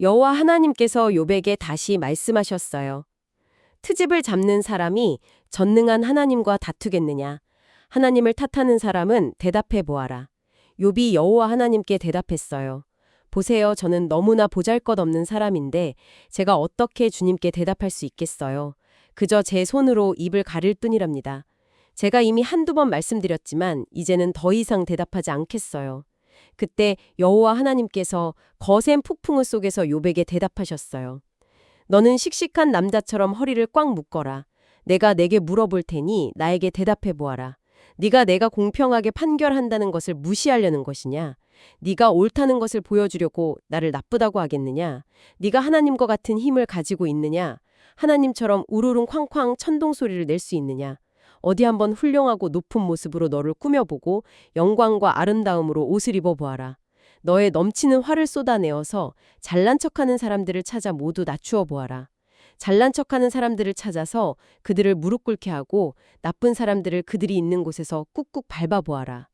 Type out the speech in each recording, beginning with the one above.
여호와 하나님께서 욥에게 다시 말씀하셨어요. 트집을 잡는 사람이 전능한 하나님과 다투겠느냐? 하나님을 탓하는 사람은 대답해 보아라. 욥이 여호와 하나님께 대답했어요. 보세요, 저는 너무나 보잘것없는 사람인데 제가 어떻게 주님께 대답할 수 있겠어요? 그저 제 손으로 입을 가릴 뿐이랍니다. 제가 이미 한두 번 말씀드렸지만 이제는 더 이상 대답하지 않겠어요. 그때 여호와 하나님께서 거센 폭풍우 속에서 욥에게 대답하셨어요. 너는 씩씩한 남자처럼 허리를 꽉 묶어라. 내가 내게 물어볼 테니 나에게 대답해 보아라. 네가 내가 공평하게 판결한다는 것을 무시하려는 것이냐? 네가 옳다는 것을 보여주려고 나를 나쁘다고 하겠느냐? 네가 하나님과 같은 힘을 가지고 있느냐? 하나님처럼 우르릉 쾅쾅 천둥 소리를 낼 수 있느냐? 어디 한번 훌륭하고 높은 모습으로 너를 꾸며보고 영광과 아름다움으로 옷을 입어보아라. 너의 넘치는 화를 쏟아내어서 잘난 척하는 사람들을 찾아 모두 낮추어 보아라. 잘난 척하는 사람들을 찾아서 그들을 무릎 꿇게 하고 나쁜 사람들을 그들이 있는 곳에서 꾹꾹 밟아보아라.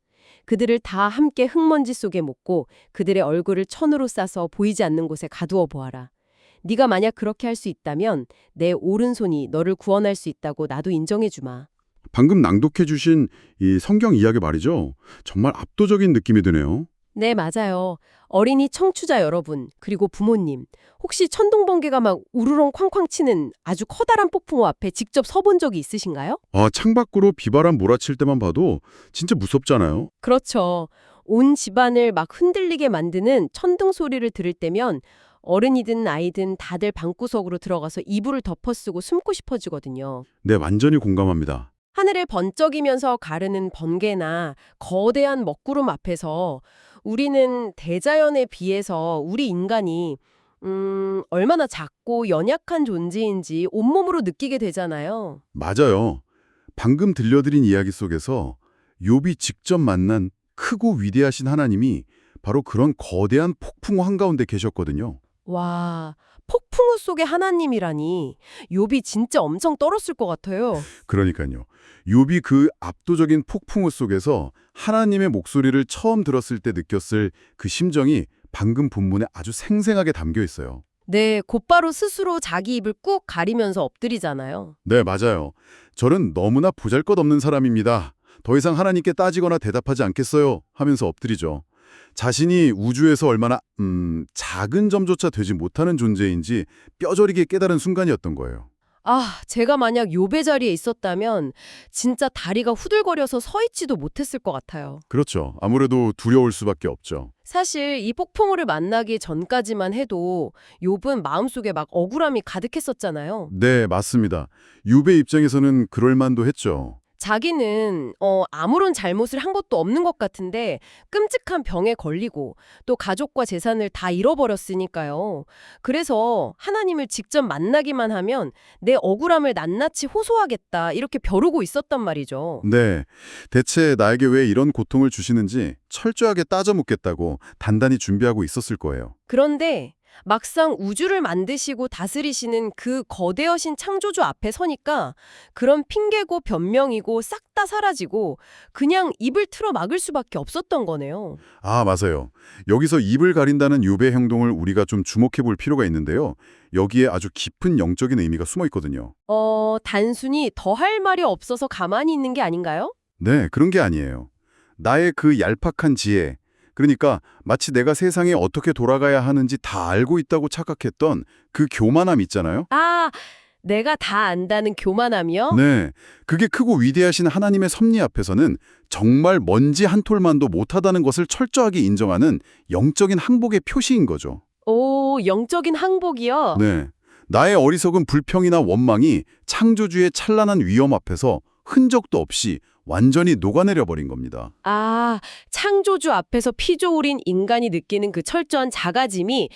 그들을 다 함께 흙먼지 속에 묻고 그들의 얼굴을 천으로 싸서 보이지 않는 곳에 가두어 보아라. 네가 만약 그렇게 할 수 있다면 내 오른손이 너를 구원할 수 있다고 나도 인정해 주마. 방금 낭독해 주신 이 성경 이야기 말이죠. 정말 압도적인 느낌이 드네요. 네, 맞아요. 어린이 청취자 여러분, 그리고 부모님, 혹시 천둥번개가 막 우르렁 쾅쾅 치는 아주 커다란 폭풍우 앞에 직접 서본 적이 있으신가요? 창밖으로 비바람 몰아칠 때만 봐도 진짜 무섭잖아요. 그렇죠. 온 집안을 막 흔들리게 만드는 천둥 소리를 들을 때면 어른이든 아이든 다들 방구석으로 들어가서 이불을 덮어쓰고 숨고 싶어지거든요. 네, 완전히 공감합니다. 하늘을 번쩍이면서 가르는 번개나 거대한 먹구름 앞에서 우리는 대자연에 비해서 우리 인간이 얼마나 작고 연약한 존재인지 온몸으로 느끼게 되잖아요. 맞아요. 방금 들려드린 이야기 속에서 욥이 직접 만난 크고 위대하신 하나님이 바로 그런 거대한 폭풍우 한가운데 계셨거든요. 와, 폭풍우 속의 하나님이라니 욥이 진짜 엄청 떨었을 것 같아요. 그러니까요. 욥이 그 압도적인 폭풍우 속에서 하나님의 목소리를 처음 들었을 때 느꼈을 그 심정이 방금 본문에 아주 생생하게 담겨 있어요. 네, 곧바로 스스로 자기 입을 꾹 가리면서 엎드리잖아요. 네, 맞아요. 저는 너무나 보잘것없는 사람입니다. 더 이상 하나님께 따지거나 대답하지 않겠어요 하면서 엎드리죠. 자신이 우주에서 얼마나 작은 점조차 되지 못하는 존재인지 뼈저리게 깨달은 순간이었던 거예요. 아, 제가 만약 욥의 자리에 있었다면 진짜 다리가 후들거려서 서 있지도 못했을 것 같아요. 그렇죠. 아무래도 두려울 수밖에 없죠. 사실 이 폭풍우를 만나기 전까지만 해도 욥은 마음속에 막 억울함이 가득했었잖아요. 네, 맞습니다. 욥의 입장에서는 그럴 만도 했죠. 자기는 아무런 잘못을 한 것도 없는 것 같은데 끔찍한 병에 걸리고 또 가족과 재산을 다 잃어버렸으니까요. 그래서 하나님을 직접 만나기만 하면 내 억울함을 낱낱이 호소하겠다 이렇게 벼르고 있었단 말이죠. 네, 대체 나에게 왜 이런 고통을 주시는지 철저하게 따져 묻겠다고 단단히 준비하고 있었을 거예요. 그런데 막상 우주를 만드시고 다스리시는 그 거대하신 창조주 앞에 서니까 그런 핑계고 변명이고 싹 다 사라지고 그냥 입을 틀어 막을 수밖에 없었던 거네요. 맞아요. 여기서 입을 가린다는 욥의 행동을 우리가 좀 주목해 볼 필요가 있는데요. 여기에 아주 깊은 영적인 의미가 숨어 있거든요. 단순히 더 할 말이 없어서 가만히 있는 게 아닌가요? 네, 그런 게 아니에요. 나의 그 얄팍한 지혜, 그러니까 마치 내가 세상에 어떻게 돌아가야 하는지 다 알고 있다고 착각했던 그 교만함 있잖아요. 아, 내가 다 안다는 교만함이요? 네, 그게 크고 위대하신 하나님의 섭리 앞에서는 정말 먼지 한 톨만도 못하다는 것을 철저하게 인정하는 영적인 항복의 표시인 거죠. 오, 영적인 항복이요? 네, 나의 어리석은 불평이나 원망이 창조주의 찬란한 위엄 앞에서 흔적도 없이 완전히 녹아내려 버린 겁니다. 아, 창조주 앞에서 피조물인 인간이 느끼는 그 철저한 작아짐이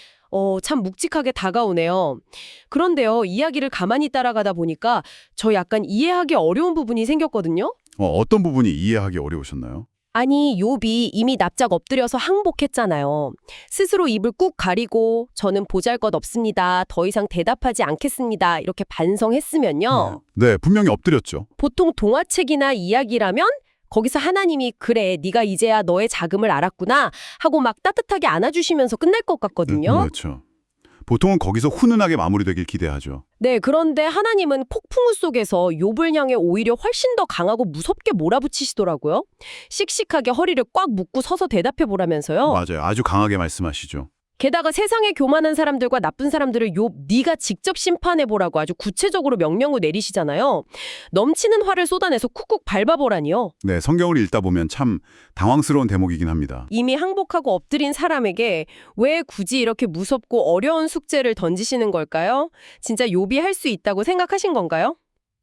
참 묵직하게 다가오네요. 그런데요, 이야기를 가만히 따라가다 보니까 저 약간 이해하기 어려운 부분이 생겼거든요. 어떤 부분이 이해하기 어려우셨나요? 아니, 욥이 이미 납작 엎드려서 항복했잖아요. 스스로 입을 꾹 가리고 저는 보잘것없습니다. 더 이상 대답하지 않겠습니다. 이렇게 반성했으면요. 네, 분명히 엎드렸죠. 보통 동화책이나 이야기라면 거기서 하나님이 그래, 네가 이제야 너의 자금을 알았구나 하고 막 따뜻하게 안아주시면서 끝날 것 같거든요. 그렇죠. 보통은 거기서 훈훈하게 마무리되길 기대하죠. 네, 그런데 하나님은 폭풍우 속에서 욥을 향해 오히려 훨씬 더 강하고 무섭게 몰아붙이시더라고요. 씩씩하게 허리를 꽉 묶고 서서 대답해 보라면서요. 맞아요. 아주 강하게 말씀하시죠. 게다가 세상에 교만한 사람들과 나쁜 사람들을 욥 네가 직접 심판해 보라고 아주 구체적으로 명령을 내리시잖아요. 넘치는 화를 쏟아내서 쿡쿡 밟아보라니요. 네, 성경을 읽다 보면 참 당황스러운 대목이긴 합니다. 이미 항복하고 엎드린 사람에게 왜 굳이 이렇게 무섭고 어려운 숙제를 던지시는 걸까요? 진짜 욥이 할 수 있다고 생각하신 건가요?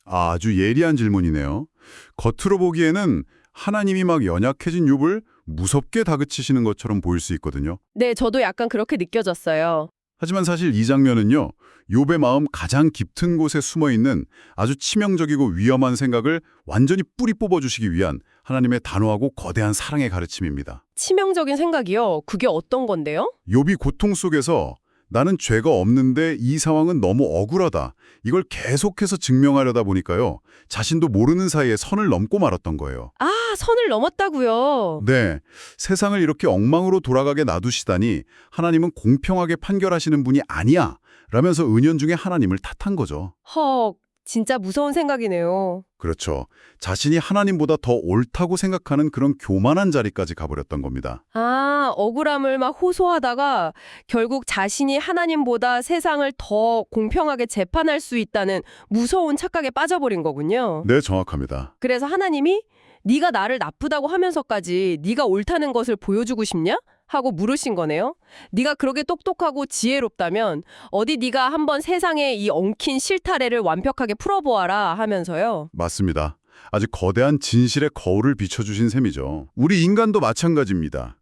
아주 예리한 질문이네요. 겉으로 보기에는 하나님이 막 연약해진 욥을 무섭게 다그치시는 것처럼 보일 수 있거든요. 네, 저도 약간 그렇게 느껴졌어요. 하지만 사실 이 장면은요, 욥의 마음 가장 깊은 곳에 숨어있는 아주 치명적이고 위험한 생각을 완전히 뿌리 뽑아주시기 위한 하나님의 단호하고 거대한 사랑의 가르침입니다. 치명적인 생각이요? 그게 어떤 건데요? 욥이 고통 속에서 나는 죄가 없는데 이 상황은 너무 억울하다. 이걸 계속해서 증명하려다 보니까요. 자신도 모르는 사이에 선을 넘고 말았던 거예요. 아, 선을 넘었다고요. 네, 세상을 이렇게 엉망으로 돌아가게 놔두시다니 하나님은 공평하게 판결하시는 분이 아니야. 라면서 은연중에 하나님을 탓한 거죠. 헉, 진짜 무서운 생각이네요. 그렇죠. 자신이 하나님보다 더 옳다고 생각하는 그런 교만한 자리까지 가버렸던 겁니다. 아, 억울함을 막 호소하다가 결국 자신이 하나님보다 세상을 더 공평하게 재판할 수 있다는 무서운 착각에 빠져버린 거군요. 네, 정확합니다. 그래서 하나님이 네가 나를 나쁘다고 하면서까지 네가 옳다는 것을 보여주고 싶냐? 하고 물으신 거네요. 네가 그렇게 똑똑하고 지혜롭다면 어디 네가 한번 세상의 이 엉킨 실타래를 완벽하게 풀어보아라 하면서요. 맞습니다. 아주 거대한 진실의 거울을 비춰주신 셈이죠. 우리 인간도 마찬가지입니다.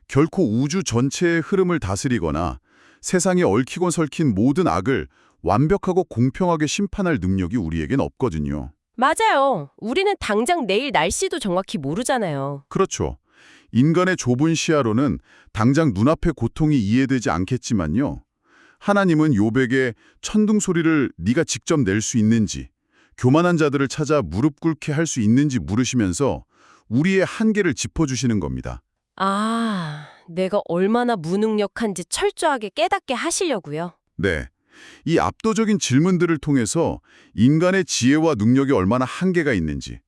결코 우주 전체의 흐름을 다스리거나 세상에 얽히고 설킨 모든 악을 완벽하고 공평하게 심판할 능력이 우리에겐 없거든요. 맞아요. 우리는 당장 내일 날씨도 정확히 모르잖아요. 그렇죠. 인간의 좁은 시야로는 당장 눈앞의 고통이 이해되지 않겠지만요. 하나님은 욥에게 천둥 소리를 네가 직접 낼 수 있는지, 교만한 자들을 찾아 무릎 꿇게 할 수 있는지 물으시면서 우리의 한계를 짚어주시는 겁니다. 아, 내가 얼마나 무능력한지 철저하게 깨닫게 하시려고요. 네. 이 압도적인 질문들을 통해서 인간의 지혜와 능력이 얼마나 한계가 있는지,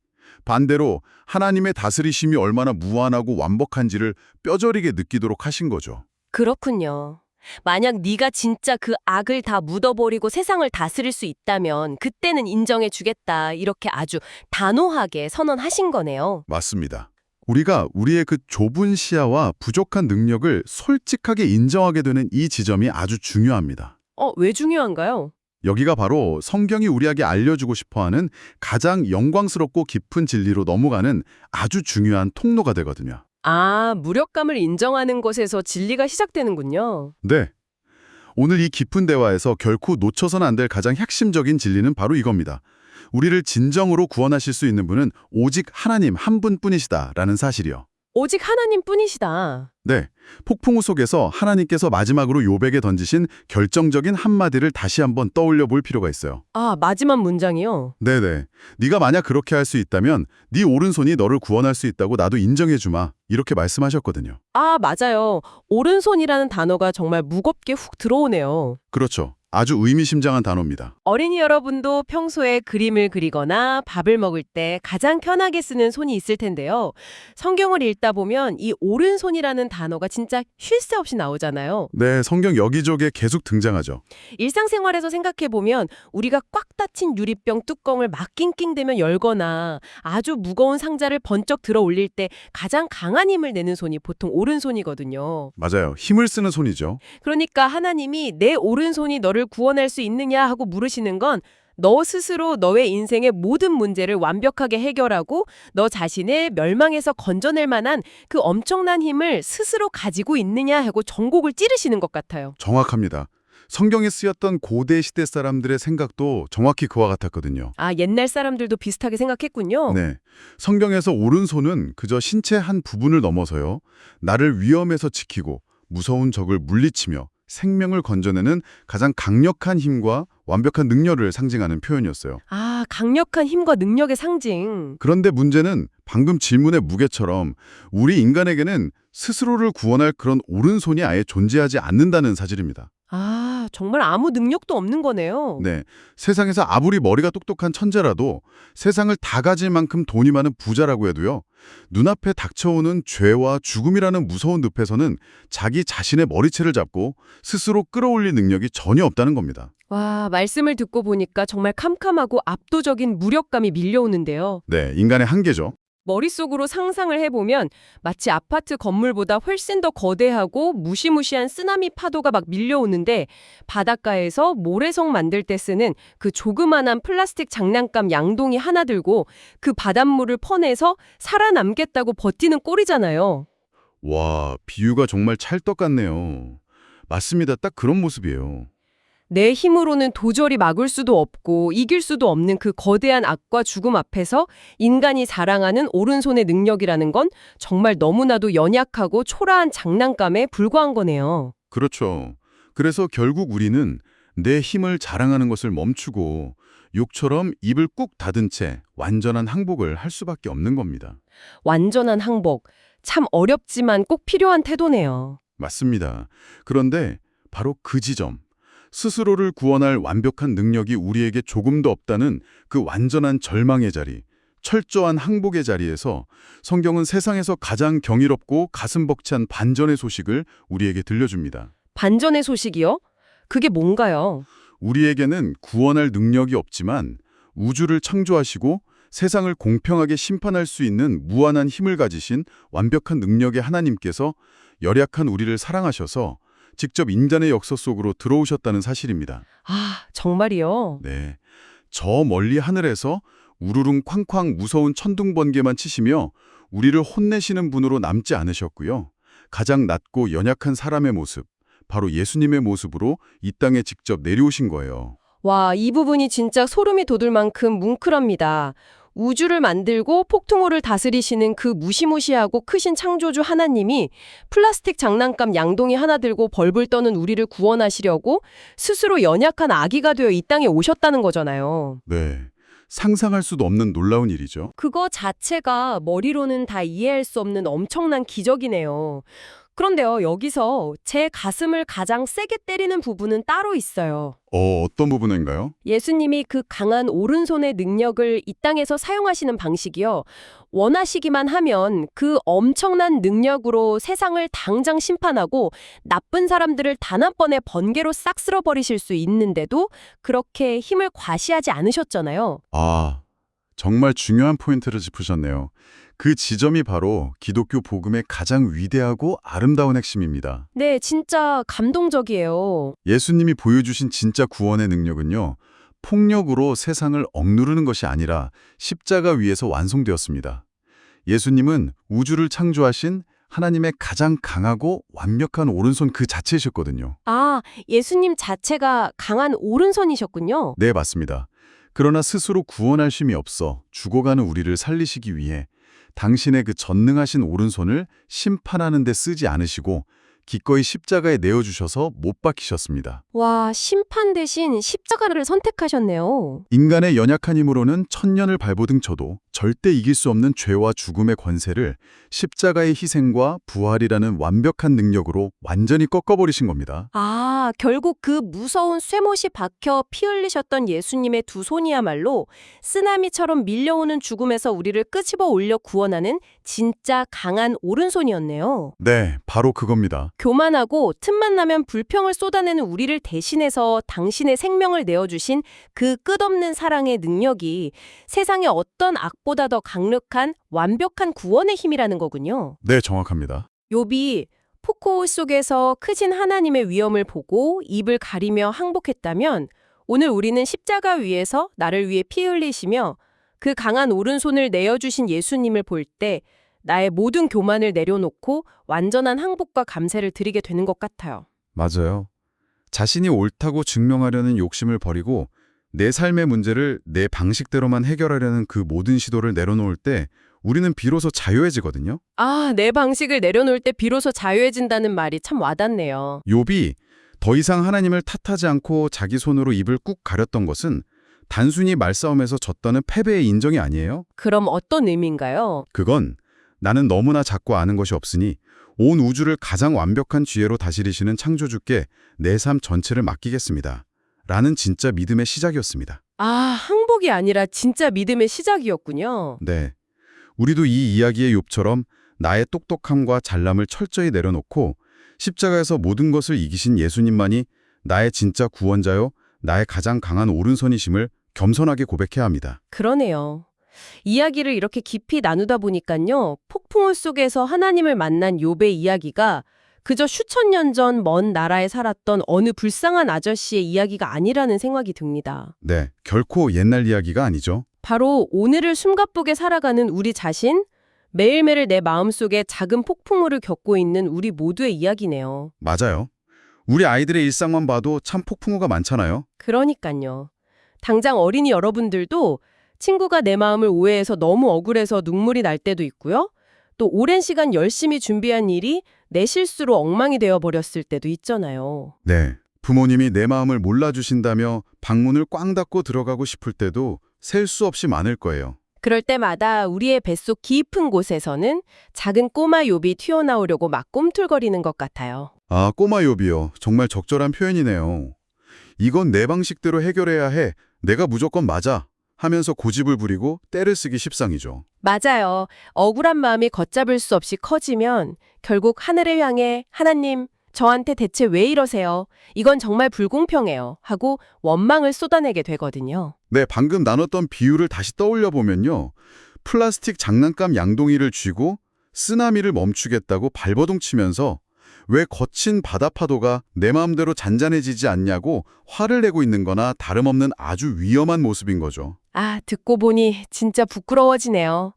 반대로 하나님의 다스리심이 얼마나 무한하고 완벽한지를 뼈저리게 느끼도록 하신 거죠. 그렇군요. 만약 네가 진짜 그 악을 다 묻어버리고 세상을 다스릴 수 있다면 그때는 인정해 주겠다. 이렇게 아주 단호하게 선언하신 거네요. 맞습니다. 우리가 우리의 그 좁은 시야와 부족한 능력을 솔직하게 인정하게 되는 이 지점이 아주 중요합니다. 왜 중요한가요? 여기가 바로 성경이 우리에게 알려주고 싶어하는 가장 영광스럽고 깊은 진리로 넘어가는 아주 중요한 통로가 되거든요. 아, 무력감을 인정하는 것에서 진리가 시작되는군요. 네. 오늘 이 깊은 대화에서 결코 놓쳐서는 안 될 가장 핵심적인 진리는 바로 이겁니다. 우리를 진정으로 구원하실 수 있는 분은 오직 하나님 한 분뿐이시다라는 사실이요. 오직 하나님뿐이시다. 네, 폭풍우 속에서 하나님께서 마지막으로 욥에게 던지신 결정적인 한마디를 다시 한번 떠올려 볼 필요가 있어요. 아, 마지막 문장이요? 네네, 네가 만약 그렇게 할 수 있다면 네 오른손이 너를 구원할 수 있다고 나도 인정해 주마. 이렇게 말씀하셨거든요. 아, 맞아요. 오른손이라는 단어가 정말 무겁게 훅 들어오네요. 그렇죠. 아주 의미심장한 단어입니다. 어린이 여러분도 평소에 그림을 그리거나 밥을 먹을 때 가장 편하게 쓰는 손이 있을 텐데요. 성경을 읽다 보면 이 오른손이라는 단어가 진짜 쉴 새 없이 나오잖아요. 네, 성경 여기저기에 계속 등장하죠. 일상생활에서 생각해보면 우리가 꽉 닫힌 유리병 뚜껑을 막 낑낑대면 열거나 아주 무거운 상자를 번쩍 들어 올릴 때 가장 강한 힘을 내는 손이 보통 오른손이거든요. 맞아요. 힘을 쓰는 손이죠. 그러니까 하나님이 내 오른손이 너를 구원할 수 있느냐 하고 물으시는 건 너 스스로 너의 인생의 모든 문제를 완벽하게 해결하고 너 자신을 멸망에서 건져낼 만한 그 엄청난 힘을 스스로 가지고 있느냐 하고 전곡을 찌르시는 것 같아요. 정확합니다. 성경에 쓰였던 고대 시대 사람들의 생각도 정확히 그와 같았거든요. 아, 옛날 사람들도 비슷하게 생각했군요. 네, 성경에서 오른손은 그저 신체 한 부분을 넘어서요. 나를 위험에서 지키고 무서운 적을 물리치며 생명을 건져내는 가장 강력한 힘과 완벽한 능력을 상징하는 표현이었어요. 아, 강력한 힘과 능력의 상징. 그런데 문제는 방금 질문의 무게처럼 우리 인간에게는 스스로를 구원할 그런 오른손이 아예 존재하지 않는다는 사실입니다. 아, 정말 아무 능력도 없는 거네요. 네, 세상에서 아무리 머리가 똑똑한 천재라도 세상을 다 가질 만큼 돈이 많은 부자라고 해도요. 눈앞에 닥쳐오는 죄와 죽음이라는 무서운 늪에서는 자기 자신의 머리채를 잡고 스스로 끌어올릴 능력이 전혀 없다는 겁니다. 와, 말씀을 듣고 보니까 정말 캄캄하고 압도적인 무력감이 밀려오는데요. 네, 인간의 한계죠. 머릿속으로 상상을 해보면 마치 아파트 건물보다 훨씬 더 거대하고 무시무시한 쓰나미 파도가 막 밀려오는데 바닷가에서 모래성 만들 때 쓰는 그 조그만한 플라스틱 장난감 양동이 하나 들고 그 바닷물을 퍼내서 살아남겠다고 버티는 꼴이잖아요. 와, 비유가 정말 찰떡 같네요. 맞습니다. 딱 그런 모습이에요. 내 힘으로는 도저히 막을 수도 없고 이길 수도 없는 그 거대한 악과 죽음 앞에서 인간이 자랑하는 오른손의 능력이라는 건 정말 너무나도 연약하고 초라한 장난감에 불과한 거네요. 그렇죠. 그래서 결국 우리는 내 힘을 자랑하는 것을 멈추고 욕처럼 입을 꾹 닫은 채 완전한 항복을 할 수밖에 없는 겁니다. 완전한 항복. 참 어렵지만 꼭 필요한 태도네요. 맞습니다. 그런데 바로 그 지점, 스스로를 구원할 완벽한 능력이 우리에게 조금도 없다는 그 완전한 절망의 자리, 철저한 항복의 자리에서 성경은 세상에서 가장 경이롭고 가슴 벅찬 반전의 소식을 우리에게 들려줍니다. 반전의 소식이요? 그게 뭔가요? 우리에게는 구원할 능력이 없지만 우주를 창조하시고 세상을 공평하게 심판할 수 있는 무한한 힘을 가지신 완벽한 능력의 하나님께서 열약한 우리를 사랑하셔서 직접 인간의 역사 속으로 들어오셨다는 사실입니다. 아, 정말이요? 네, 저 멀리 하늘에서 우르릉 쾅쾅 무서운 천둥 번개만 치시며 우리를 혼내시는 분으로 남지 않으셨고요. 가장 낮고 연약한 사람의 모습, 바로 예수님의 모습으로 이 땅에 직접 내려오신 거예요. 와, 이 부분이 진짜 소름이 돋을 만큼 뭉클합니다. 우주를 만들고 폭풍우를 다스리시는 그 무시무시하고 크신 창조주 하나님이 플라스틱 장난감 양동이 하나 들고 벌벌 떠는 우리를 구원하시려고 스스로 연약한 아기가 되어 이 땅에 오셨다는 거잖아요. 네, 상상할 수도 없는 놀라운 일이죠. 그거 자체가 머리로는 다 이해할 수 없는 엄청난 기적이네요. 그런데요, 여기서 제 가슴을 가장 세게 때리는 부분은 따로 있어요. 어떤 부분인가요? 예수님이 그 강한 오른손의 능력을 이 땅에서 사용하시는 방식이요. 원하시기만 하면 그 엄청난 능력으로 세상을 당장 심판하고 나쁜 사람들을 단 한 번에 번개로 싹 쓸어버리실 수 있는데도 그렇게 힘을 과시하지 않으셨잖아요. 아, 정말 중요한 포인트를 짚으셨네요. 그 지점이 바로 기독교 복음의 가장 위대하고 아름다운 핵심입니다. 네, 진짜 감동적이에요. 예수님이 보여주신 진짜 구원의 능력은요, 폭력으로 세상을 억누르는 것이 아니라 십자가 위에서 완성되었습니다. 예수님은 우주를 창조하신 하나님의 가장 강하고 완벽한 오른손 그 자체이셨거든요. 아, 예수님 자체가 강한 오른손이셨군요. 네, 맞습니다. 그러나 스스로 구원할 힘이 없어 죽어가는 우리를 살리시기 위해 당신의 그 전능하신 오른손을 심판하는 데 쓰지 않으시고 기꺼이 십자가에 내어주셔서 못 박히셨습니다. 와, 심판 대신 십자가를 선택하셨네요. 인간의 연약한 힘으로는 천년을 발버둥 쳐도 절대 이길 수 없는 죄와 죽음의 권세를 십자가의 희생과 부활이라는 완벽한 능력으로 완전히 꺾어버리신 겁니다. 아, 결국 그 무서운 쇠못이 박혀 피 흘리셨던 예수님의 두 손이야말로 쓰나미처럼 밀려오는 죽음에서 우리를 끄집어 올려 구원하는 진짜 강한 오른손이었네요. 네, 바로 그겁니다. 교만하고 틈만 나면 불평을 쏟아내는 우리를 대신해서 당신의 생명을 내어주신 그 끝없는 사랑의 능력이 세상의 어떤 악보다 더 강력한 완벽한 구원의 힘이라는 거군요. 네, 정확합니다. 욥이 폭우 속에서 크신 하나님의 위엄을 보고 입을 가리며 항복했다면 오늘 우리는 십자가 위에서 나를 위해 피 흘리시며 그 강한 오른손을 내어주신 예수님을 볼 때 나의 모든 교만을 내려놓고 완전한 항복과 감사를 드리게 되는 것 같아요. 맞아요. 자신이 옳다고 증명하려는 욕심을 버리고 내 삶의 문제를 내 방식대로만 해결하려는 그 모든 시도를 내려놓을 때 우리는 비로소 자유해지거든요. 아, 내 방식을 내려놓을 때 비로소 자유해진다는 말이 참 와닿네요. 욥이 더 이상 하나님을 탓하지 않고 자기 손으로 입을 꾹 가렸던 것은 단순히 말싸움에서 졌다는 패배의 인정이 아니에요. 그럼 어떤 의미인가요? 그건 나는 너무나 작고 아는 것이 없으니 온 우주를 가장 완벽한 지혜로 다스리시는 창조주께 내 삶 전체를 맡기겠습니다. 라는 진짜 믿음의 시작이었습니다. 아, 항복이 아니라 진짜 믿음의 시작이었군요. 네. 우리도 이 이야기의 욥처럼 나의 똑똑함과 잘남을 철저히 내려놓고 십자가에서 모든 것을 이기신 예수님만이 나의 진짜 구원자요, 나의 가장 강한 오른손이심을 겸손하게 고백해야 합니다. 그러네요. 이야기를 이렇게 깊이 나누다 보니까요. 폭풍우 속에서 하나님을 만난 욥의 이야기가 그저 수천 년 전 먼 나라에 살았던 어느 불쌍한 아저씨의 이야기가 아니라는 생각이 듭니다. 네, 결코 옛날 이야기가 아니죠. 바로 오늘을 숨가쁘게 살아가는 우리 자신, 매일매일 내 마음속에 작은 폭풍우를 겪고 있는 우리 모두의 이야기네요. 맞아요. 우리 아이들의 일상만 봐도 참 폭풍우가 많잖아요. 그러니까요. 당장 어린이 여러분들도 친구가 내 마음을 오해해서 너무 억울해서 눈물이 날 때도 있고요. 또 오랜 시간 열심히 준비한 일이 내 실수로 엉망이 되어버렸을 때도 있잖아요. 네, 부모님이 내 마음을 몰라주신다며 방문을 꽝 닫고 들어가고 싶을 때도 셀 수 없이 많을 거예요. 그럴 때마다 우리의 뱃속 깊은 곳에서는 작은 꼬마 욥이 튀어나오려고 막 꿈틀거리는 것 같아요. 아, 꼬마 욥이요. 정말 적절한 표현이네요. 이건 내 방식대로 해결해야 해. 내가 무조건 맞아. 하면서 고집을 부리고 때를 쓰기 십상이죠. 맞아요. 억울한 마음이 걷잡을 수 없이 커지면 결국 하늘을 향해 하나님, 저한테 대체 왜 이러세요? 이건 정말 불공평해요. 하고 원망을 쏟아내게 되거든요. 네, 방금 나눴던 비유를 다시 떠올려 보면요. 플라스틱 장난감 양동이를 쥐고 쓰나미를 멈추겠다고 발버둥 치면서 왜 거친 바다 파도가 내 마음대로 잔잔해지지 않냐고 화를 내고 있는 거나 다름없는 아주 위험한 모습인 거죠. 아, 듣고 보니 진짜 부끄러워지네요.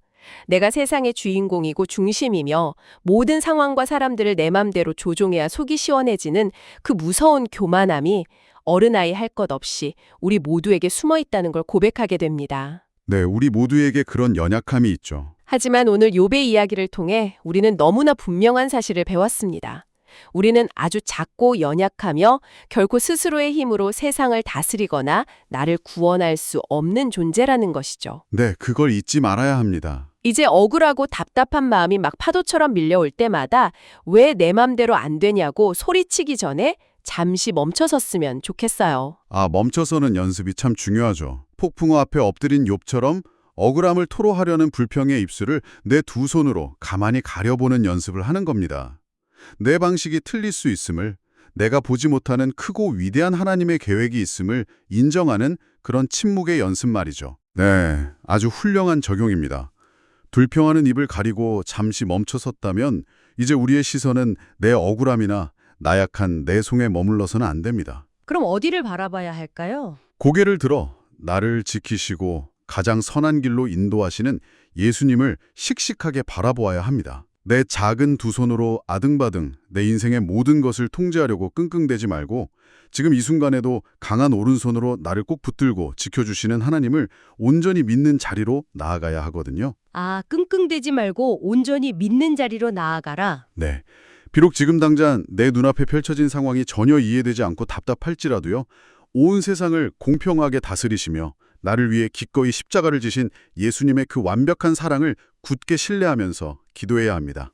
내가 세상의 주인공이고 중심이며 모든 상황과 사람들을 내 맘대로 조종해야 속이 시원해지는 그 무서운 교만함이 어른아이 할 것 없이 우리 모두에게 숨어 있다는 걸 고백하게 됩니다. 네, 우리 모두에게 그런 연약함이 있죠. 하지만 오늘 욥의 이야기를 통해 우리는 너무나 분명한 사실을 배웠습니다. 우리는 아주 작고 연약하며 결코 스스로의 힘으로 세상을 다스리거나 나를 구원할 수 없는 존재라는 것이죠. 네, 그걸 잊지 말아야 합니다. 이제 억울하고 답답한 마음이 막 파도처럼 밀려올 때마다 왜 내 맘대로 안 되냐고 소리치기 전에 잠시 멈춰섰으면 좋겠어요. 아, 멈춰서는 연습이 참 중요하죠. 폭풍우 앞에 엎드린 욥처럼 억울함을 토로하려는 불평의 입술을 내 두 손으로 가만히 가려보는 연습을 하는 겁니다. 내 방식이 틀릴 수 있음을, 내가 보지 못하는 크고 위대한 하나님의 계획이 있음을 인정하는 그런 침묵의 연습 말이죠. 네, 아주 훌륭한 적용입니다. 불평하는 입을 가리고 잠시 멈춰섰다면 이제 우리의 시선은 내 억울함이나 나약한 내 속에 머물러서는 안 됩니다. 그럼 어디를 바라봐야 할까요? 고개를 들어 나를 지키시고 가장 선한 길로 인도하시는 예수님을 씩씩하게 바라보아야 합니다. 내 작은 두 손으로 아등바등 내 인생의 모든 것을 통제하려고 끙끙대지 말고 지금 이 순간에도 강한 오른손으로 나를 꼭 붙들고 지켜주시는 하나님을 온전히 믿는 자리로 나아가야 하거든요. 아, 끙끙대지 말고 온전히 믿는 자리로 나아가라. 네. 비록 지금 당장 내 눈앞에 펼쳐진 상황이 전혀 이해되지 않고 답답할지라도요. 온 세상을 공평하게 다스리시며 나를 위해 기꺼이 십자가를 지신 예수님의 그 완벽한 사랑을 굳게 신뢰하면서 기도해야 합니다.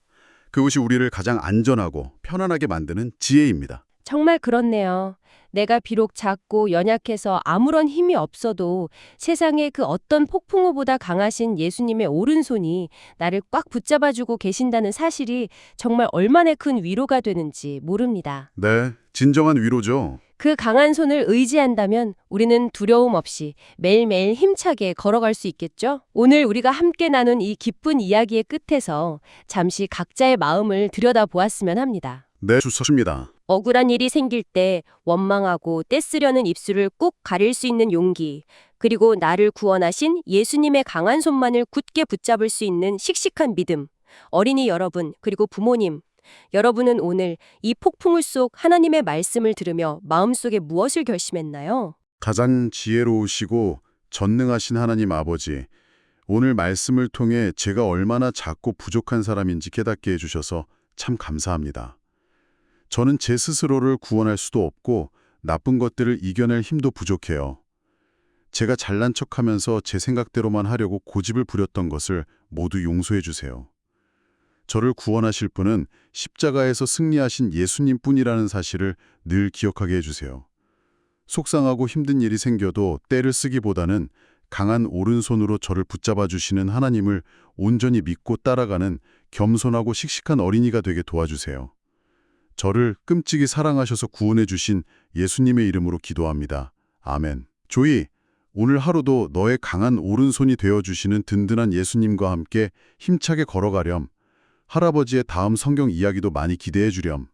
그것이 우리를 가장 안전하고 편안하게 만드는 지혜입니다. 정말 그렇네요. 내가 비록 작고 연약해서 아무런 힘이 없어도 세상의 그 어떤 폭풍우보다 강하신 예수님의 오른손이 나를 꽉 붙잡아주고 계신다는 사실이 정말 얼마나 큰 위로가 되는지 모릅니다. 네, 진정한 위로죠. 그 강한 손을 의지한다면 우리는 두려움 없이 매일매일 힘차게 걸어갈 수 있겠죠? 오늘 우리가 함께 나눈 이 기쁜 이야기의 끝에서 잠시 각자의 마음을 들여다보았으면 합니다. 네, 좋습니다. 억울한 일이 생길 때 원망하고 떼쓰려는 입술을 꾹 가릴 수 있는 용기, 그리고 나를 구원하신 예수님의 강한 손만을 굳게 붙잡을 수 있는 씩씩한 믿음. 어린이 여러분, 그리고 부모님, 여러분은 오늘 이 폭풍울 속 하나님의 말씀을 들으며 마음속에 무엇을 결심했나요? 가장 지혜로우시고 전능하신 하나님 아버지, 오늘 말씀을 통해 제가 얼마나 작고 부족한 사람인지 깨닫게 해주셔서 참 감사합니다. 저는 제 스스로를 구원할 수도 없고 나쁜 것들을 이겨낼 힘도 부족해요. 제가 잘난 척하면서 제 생각대로만 하려고 고집을 부렸던 것을 모두 용서해 주세요. 저를 구원하실 분은 십자가에서 승리하신 예수님뿐이라는 사실을 늘 기억하게 해주세요. 속상하고 힘든 일이 생겨도 떼를 쓰기보다는 강한 오른손으로 저를 붙잡아 주시는 하나님을 온전히 믿고 따라가는 겸손하고 씩씩한 어린이가 되게 도와주세요. 저를 끔찍이 사랑하셔서 구원해 주신 예수님의 이름으로 기도합니다. 아멘. 조이, 오늘 하루도 너의 강한 오른손이 되어주시는 든든한 예수님과 함께 힘차게 걸어가렴. 할아버지의 다음 성경 이야기도 많이 기대해 주렴.